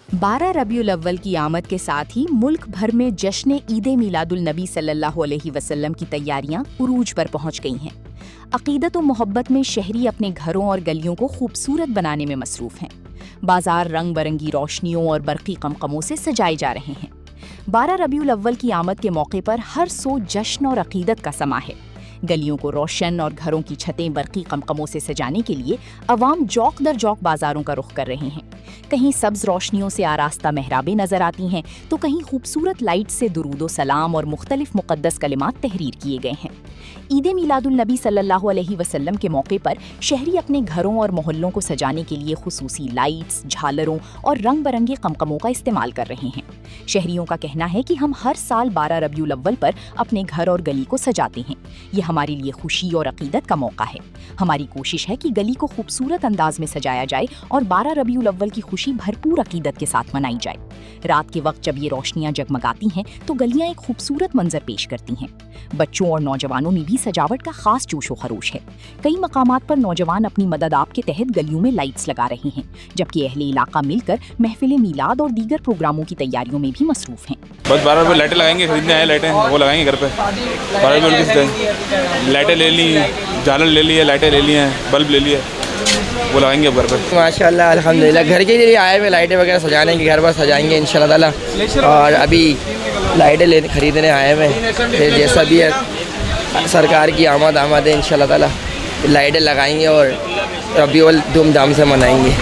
12 रबीउल अव्वल की आमद के साथ ही मुल्क भर में जश्न ईद मिलादुल नबी सल्लल्लाहु अलैहि वसल्लम की तैयारियां उरूज पर पहुंच गई हैं। अकीदत और मोहब्बत में शहरी अपने घरों और गलियों को खूबसूरत बनाने में मसरूफ हैं। बाजार रंग बरंगी रोशनियों और बरक़ी कमकमों से सजाए जा रहे हैं। 12 रबीउल अव्वल की आमद के मौके पर हर सो जश्न और अकीदत का समा है। गलियों को रोशन और घरों की छतें बरक़ी कमकमों से सजाने के लिए अवाम जौक दर जौक बाजारों का रुख कर रहे हैं। कहीं सब्ज रोशनियों से आरास्ता मेहराबें नजर आती हैं तो कहीं खूबसूरत लाइट से दुरूदो सलाम और मुख्तलिफ मुक़द्दस कलिमात तहरीर किए गए हैं। ईद मिलादुल नबी सल्लल्लाहु अलैहि वसल्लम के मौके पर शहरी अपने घरों और मोहल्लों को सजाने के लिए खुसूसी लाइट्स, झालरों और रंग बरंगे कमकमों का इस्तेमाल कर रहे हैं। शहरियों का कहना है कि हम हर साल 12 रबीउल अव्वल पर अपने घर और गली को सजाते हैं। ये हमारे लिए खुशी और अकीदत का मौका है। हमारी कोशिश है कि गली को खूबसूरत अंदाज में सजाया जाए और 12 रबीउल अव्वल की खुशी भरपूर अकीदत के साथ मनाई जाए। रात के वक्त जब ये रोशनियां जगमगाती हैं तो गलियां एक खूबसूरत मंजर पेश करती हैं। बच्चों और नौजवानों में भी सजावट का खास जोशो खरोश है। कई मकामात पर नौजवान अपनी मदद आप के तहत गलियों में लाइट्स लगा रहे हैं, जबकि अहले इलाका मिलकर महफिल मीलाद और दीगर प्रोग्रामों की तैयारियों में भी मसरूफ हैं। बस 12 रुपये लाइटें लगाएंगे, खरीदने आए लाइटें वो लगाएंगे घर पे। 12 रुपये लाइटें ले ली, झालर ले ली है, लाइटें ले ली हैं, बल्ब ले लिए, वो लगाएंगे घर पे। माशाल्लाह अल्हम्दुलिल्लाह घर के लिए आए हुए लाइटें वगैरह सजाने के घर पर सजाएंगे इंशाल्लाह ताला। और अभी लाइटें खरीदने आए हुए हैं, जैसा भी है सरकार की आमद है इंशाल्लाह ताला। लाइटें लगाएंगे और रबीउल धूमधाम से मनाएंगे।